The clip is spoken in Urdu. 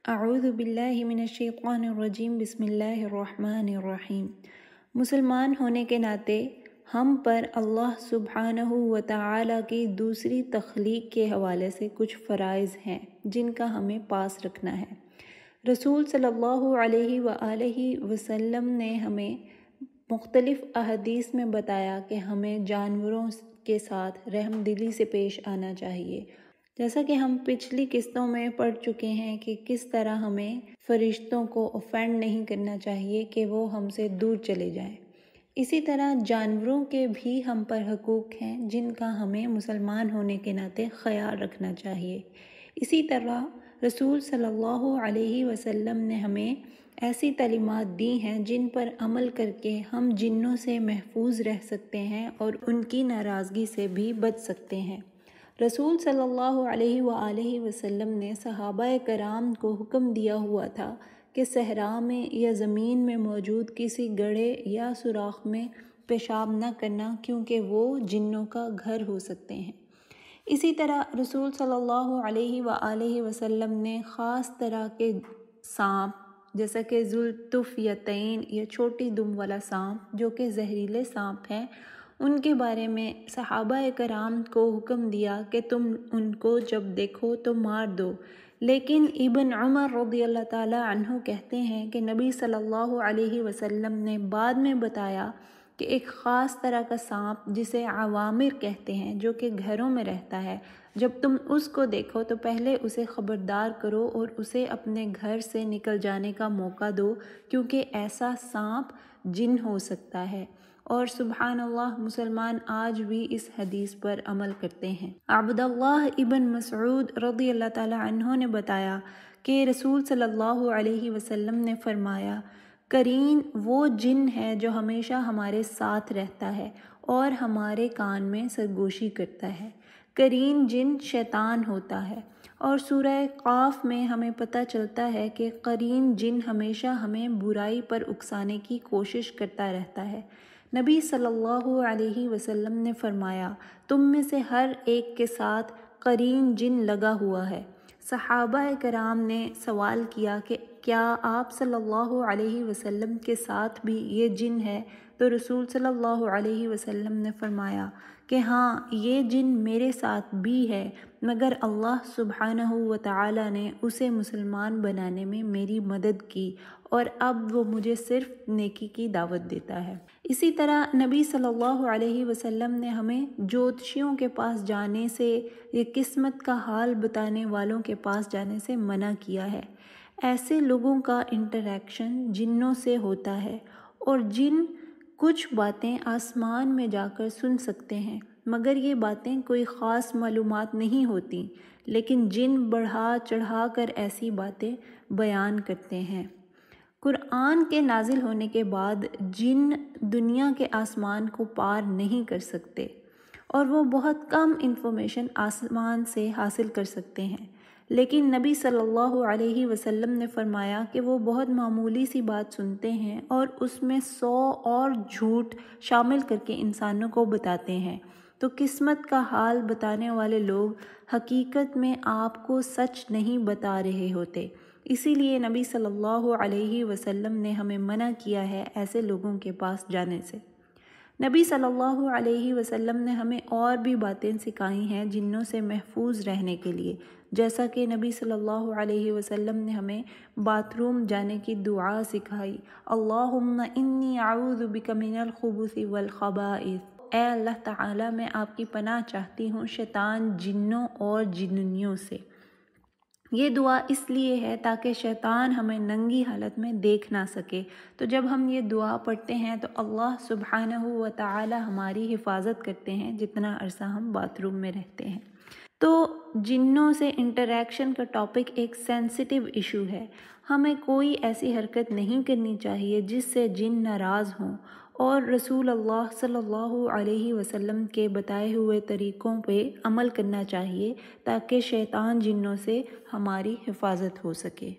اعوذ باللہ من الشیطان الرجیم بسم اللہ الرحمن الرحیم۔ مسلمان ہونے کے ناطے ہم پر اللہ سبحانہ و تعالیٰ کی دوسری تخلیق کے حوالے سے کچھ فرائض ہیں جن کا ہمیں پاس رکھنا ہے۔ رسول صلی اللہ علیہ وآلہ وسلم نے ہمیں مختلف احادیث میں بتایا کہ ہمیں جانوروں کے ساتھ رحم دلی سے پیش آنا چاہیے، جیسا کہ ہم پچھلی قسطوں میں پڑھ چکے ہیں کہ کس طرح ہمیں فرشتوں کو اوفینڈ نہیں کرنا چاہیے کہ وہ ہم سے دور چلے جائیں۔ اسی طرح جانوروں کے بھی ہم پر حقوق ہیں جن کا ہمیں مسلمان ہونے کے ناطے خیال رکھنا چاہیے۔ اسی طرح رسول صلی اللہ علیہ وسلم نے ہمیں ایسی تعلیمات دی ہیں جن پر عمل کر کے ہم جنوں سے محفوظ رہ سکتے ہیں اور ان کی ناراضگی سے بھی بچ سکتے ہیں۔ رسول صلی اللہ علیہ وآلہ وسلم نے صحابہ کرام کو حکم دیا ہوا تھا کہ صحرا میں یا زمین میں موجود کسی گڑھے یا سوراخ میں پیشاب نہ کرنا، کیونکہ وہ جنوں کا گھر ہو سکتے ہیں۔ اسی طرح رسول صلی اللہ علیہ وآلہ وسلم نے خاص طرح کے سانپ جیسا کہ ذوالطفیلتین یا چھوٹی دم والا سانپ جو کہ زہریلے سانپ ہیں، ان کے بارے میں صحابہ کرام کو حکم دیا کہ تم ان کو جب دیکھو تو مار دو، لیکن ابن عمر رضی اللہ تعالی عنہ کہتے ہیں کہ نبی صلی اللہ علیہ وسلم نے بعد میں بتایا کہ ایک خاص طرح کا سانپ جسے عوامر کہتے ہیں جو کہ گھروں میں رہتا ہے، جب تم اس کو دیکھو تو پہلے اسے خبردار کرو اور اسے اپنے گھر سے نکل جانے کا موقع دو، کیونکہ ایسا سانپ جن ہو سکتا ہے۔ اور سبحان اللہ، مسلمان آج بھی اس حدیث پر عمل کرتے ہیں۔ عبداللہ ابن مسعود رضی اللہ تعالی عنہ نے بتایا کہ رسول صلی اللہ علیہ وسلم نے فرمایا، قرین وہ جن ہے جو ہمیشہ ہمارے ساتھ رہتا ہے اور ہمارے کان میں سرگوشی کرتا ہے۔ قرین جن شیطان ہوتا ہے، اور سورہ قاف میں ہمیں پتہ چلتا ہے کہ قرین جن ہمیشہ ہمیں برائی پر اکسانے کی کوشش کرتا رہتا ہے۔ نبی صلی اللہ علیہ وسلم نے فرمایا، تم میں سے ہر ایک کے ساتھ قرین جن لگا ہوا ہے۔ صحابہ کرام نے سوال کیا کہ کیا آپ صلی اللہ علیہ وسلم کے ساتھ بھی یہ جن ہے؟ تو رسول صلی اللہ علیہ وسلم نے فرمایا کہ ہاں، یہ جن میرے ساتھ بھی ہے، مگر اللہ سبحانہ و تعالی نے اسے مسلمان بنانے میں میری مدد کی اور اب وہ مجھے صرف نیکی کی دعوت دیتا ہے۔ اسی طرح نبی صلی اللہ علیہ وسلم نے ہمیں جوتشیوں کے پاس جانے سے یا قسمت کا حال بتانے والوں کے پاس جانے سے منع کیا ہے۔ ایسے لوگوں کا انٹریکشن جنوں سے ہوتا ہے، اور جن کچھ باتیں آسمان میں جا کر سن سکتے ہیں، مگر یہ باتیں کوئی خاص معلومات نہیں ہوتی، لیکن جن بڑھا چڑھا کر ایسی باتیں بیان کرتے ہیں۔ قرآن کے نازل ہونے کے بعد جن دنیا کے آسمان کو پار نہیں کر سکتے، اور وہ بہت کم انفارمیشن آسمان سے حاصل کر سکتے ہیں، لیکن نبی صلی اللہ علیہ وسلم نے فرمایا کہ وہ بہت معمولی سی بات سنتے ہیں اور اس میں 100 اور جھوٹ شامل کر کے انسانوں کو بتاتے ہیں۔ تو قسمت کا حال بتانے والے لوگ حقیقت میں آپ کو سچ نہیں بتا رہے ہوتے، اسی لیے نبی صلی اللہ علیہ وسلم نے ہمیں منع کیا ہے ایسے لوگوں کے پاس جانے سے۔ نبی صلی اللہ علیہ وسلم نے ہمیں اور بھی باتیں سکھائی ہیں جنوں سے محفوظ رہنے کے لیے، جیسا کہ نبی صلی اللہ علیہ وسلم نے ہمیں باتھ روم جانے کی دعا سکھائی، اللہم انی اعوذ بک من الخبث والخبائث، اے اللہ تعالیٰ میں آپ کی پناہ چاہتی ہوں شیطان جنوں اور جننیوں سے۔ یہ دعا اس لیے ہے تاکہ شیطان ہمیں ننگی حالت میں دیکھ نہ سکے، تو جب ہم یہ دعا پڑھتے ہیں تو اللہ سبحانہ و تعالی ہماری حفاظت کرتے ہیں جتنا عرصہ ہم باتھ روم میں رہتے ہیں۔ تو جنوں سے انٹریکشن کا ٹاپک ایک سینسٹیو ایشو ہے، ہمیں کوئی ایسی حرکت نہیں کرنی چاہیے جس سے جن ناراض ہوں، اور رسول اللہ صلی اللہ علیہ وسلم کے بتائے ہوئے طریقوں پہ عمل کرنا چاہیے تاکہ شیطان جنوں سے ہماری حفاظت ہو سکے۔